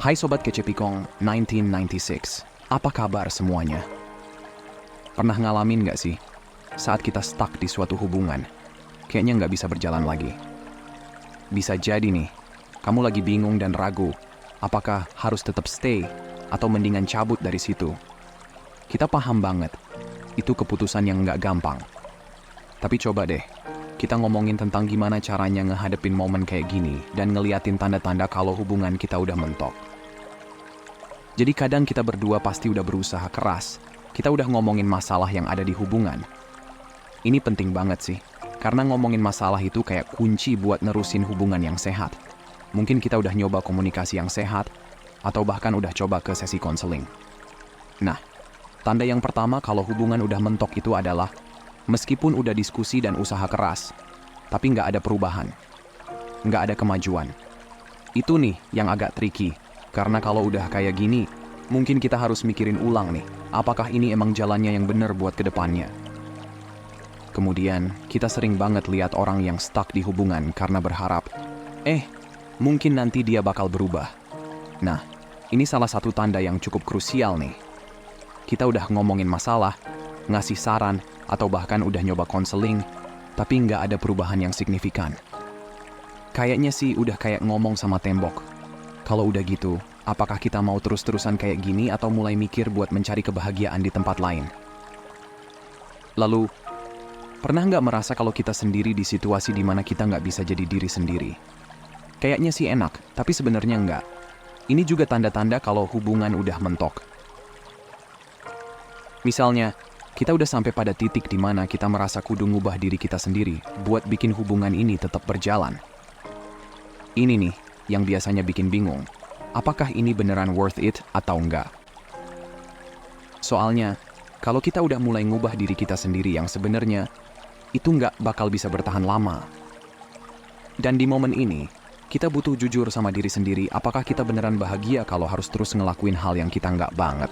Hai Sobat Kecepikong 1996, apa kabar semuanya? Pernah ngalamin gak sih, saat kita stuck di suatu hubungan, kayaknya gak bisa berjalan lagi? Bisa jadi nih, kamu lagi bingung dan ragu, apakah harus tetap stay atau mendingan cabut dari situ? Kita paham banget, itu keputusan yang gak gampang. Tapi coba deh, kita ngomongin tentang gimana caranya ngehadepin momen kayak gini dan ngeliatin tanda-tanda kalau hubungan kita udah mentok. Jadi kadang kita berdua pasti udah berusaha keras, kita udah ngomongin masalah yang ada di hubungan. Ini penting banget sih, karena ngomongin masalah itu kayak kunci buat nerusin hubungan yang sehat. Mungkin kita udah nyoba komunikasi yang sehat, atau bahkan udah coba ke sesi konseling. Nah, tanda yang pertama kalau hubungan udah mentok itu adalah meskipun udah diskusi dan usaha keras, tapi nggak ada perubahan, nggak ada kemajuan. Itu nih yang agak tricky, karena kalau udah kayak gini, mungkin kita harus mikirin ulang nih, apakah ini emang jalannya yang bener buat kedepannya. Kemudian, kita sering banget lihat orang yang stuck di hubungan karena berharap, mungkin nanti dia bakal berubah. Nah, ini salah satu tanda yang cukup krusial nih. Kita udah ngomongin masalah, ngasih saran, atau bahkan udah nyoba konseling, tapi nggak ada perubahan yang signifikan. Kayaknya sih udah kayak ngomong sama tembok. Kalau udah gitu, apakah kita mau terus-terusan kayak gini atau mulai mikir buat mencari kebahagiaan di tempat lain? Lalu, pernah nggak merasa kalau kita sendiri di situasi di mana kita nggak bisa jadi diri sendiri? Kayaknya sih enak, tapi sebenarnya nggak. Ini juga tanda-tanda kalau hubungan udah mentok. Misalnya, kita udah sampai pada titik di mana kita merasa kudu ngubah diri kita sendiri buat bikin hubungan ini tetap berjalan. Ini nih yang biasanya bikin bingung. Apakah ini beneran worth it atau enggak? Soalnya, kalau kita udah mulai ngubah diri kita sendiri yang sebenarnya, itu nggak bakal bisa bertahan lama. Dan di momen ini, kita butuh jujur sama diri sendiri apakah kita beneran bahagia kalau harus terus ngelakuin hal yang kita nggak banget.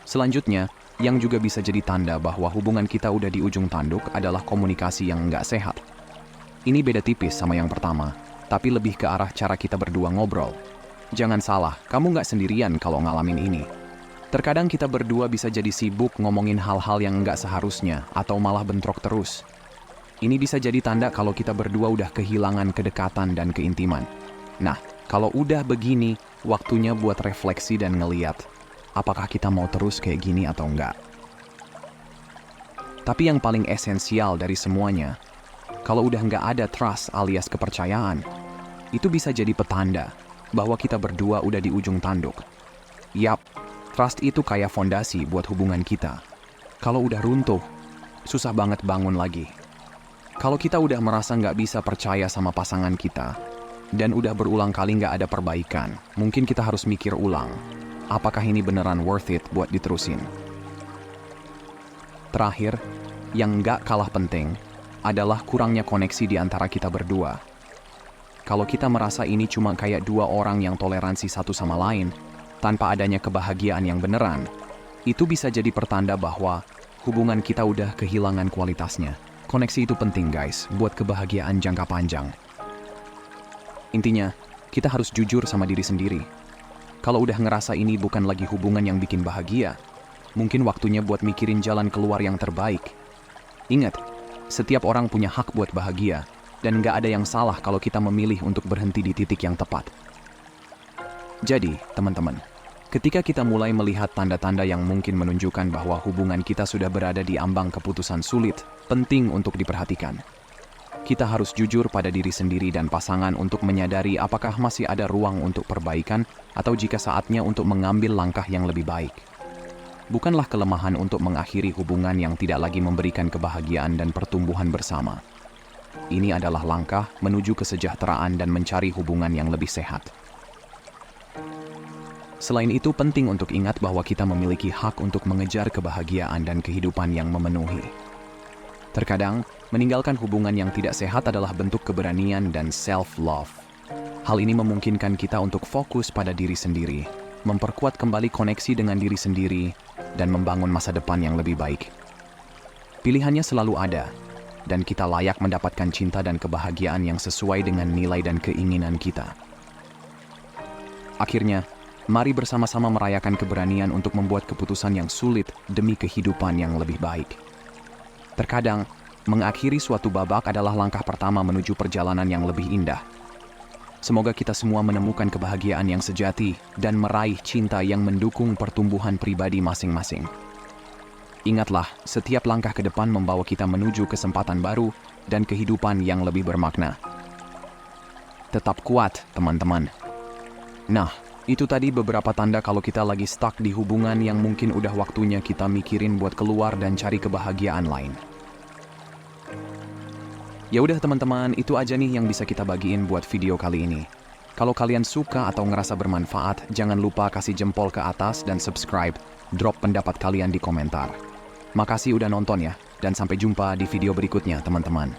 Selanjutnya, yang juga bisa jadi tanda bahwa hubungan kita udah di ujung tanduk adalah komunikasi yang nggak sehat. Ini beda tipis sama yang pertama, tapi lebih ke arah cara kita berdua ngobrol. Jangan salah, kamu nggak sendirian kalau ngalamin ini. Terkadang kita berdua bisa jadi sibuk ngomongin hal-hal yang nggak seharusnya atau malah bentrok terus. Ini bisa jadi tanda kalau kita berdua udah kehilangan kedekatan dan keintiman. Nah, kalau udah begini, waktunya buat refleksi dan ngeliat apakah kita mau terus kayak gini atau enggak. Tapi yang paling esensial dari semuanya, kalau udah nggak ada trust alias kepercayaan, itu bisa jadi petanda bahwa kita berdua udah di ujung tanduk. Yap, trust itu kayak fondasi buat hubungan kita. Kalau udah runtuh, susah banget bangun lagi. Kalau kita udah merasa nggak bisa percaya sama pasangan kita, dan udah berulang kali nggak ada perbaikan, mungkin kita harus mikir ulang. Apakah ini beneran worth it buat diterusin? Terakhir, yang nggak kalah penting adalah kurangnya koneksi di antara kita berdua. Kalau kita merasa ini cuma kayak dua orang yang toleransi satu sama lain, tanpa adanya kebahagiaan yang beneran, itu bisa jadi pertanda bahwa hubungan kita udah kehilangan kualitasnya. Koneksi itu penting guys, buat kebahagiaan jangka panjang. Intinya, kita harus jujur sama diri sendiri. Kalau udah ngerasa ini bukan lagi hubungan yang bikin bahagia, mungkin waktunya buat mikirin jalan keluar yang terbaik. Ingat, setiap orang punya hak buat bahagia, dan nggak ada yang salah kalau kita memilih untuk berhenti di titik yang tepat. Jadi, teman-teman, ketika kita mulai melihat tanda-tanda yang mungkin menunjukkan bahwa hubungan kita sudah berada di ambang keputusan sulit, penting untuk diperhatikan. Kita harus jujur pada diri sendiri dan pasangan untuk menyadari apakah masih ada ruang untuk perbaikan atau jika saatnya untuk mengambil langkah yang lebih baik. Bukanlah kelemahan untuk mengakhiri hubungan yang tidak lagi memberikan kebahagiaan dan pertumbuhan bersama. Ini adalah langkah menuju kesejahteraan dan mencari hubungan yang lebih sehat. Selain itu, penting untuk ingat bahwa kita memiliki hak untuk mengejar kebahagiaan dan kehidupan yang memenuhi. Terkadang, meninggalkan hubungan yang tidak sehat adalah bentuk keberanian dan self-love. Hal ini memungkinkan kita untuk fokus pada diri sendiri, memperkuat kembali koneksi dengan diri sendiri, dan membangun masa depan yang lebih baik. Pilihannya selalu ada, dan kita layak mendapatkan cinta dan kebahagiaan yang sesuai dengan nilai dan keinginan kita. Akhirnya, mari bersama-sama merayakan keberanian untuk membuat keputusan yang sulit demi kehidupan yang lebih baik. Terkadang, mengakhiri suatu babak adalah langkah pertama menuju perjalanan yang lebih indah. Semoga kita semua menemukan kebahagiaan yang sejati dan meraih cinta yang mendukung pertumbuhan pribadi masing-masing. Ingatlah, setiap langkah ke depan membawa kita menuju kesempatan baru dan kehidupan yang lebih bermakna. Tetap kuat, teman-teman. Nah, itu tadi beberapa tanda kalau kita lagi stuck di hubungan yang mungkin udah waktunya kita mikirin buat keluar dan cari kebahagiaan lain. Ya udah teman-teman, itu aja nih yang bisa kita bagiin buat video kali ini. Kalau kalian suka atau ngerasa bermanfaat, jangan lupa kasih jempol ke atas dan subscribe. Drop pendapat kalian di komentar. Makasih udah nonton ya, dan sampai jumpa di video berikutnya teman-teman.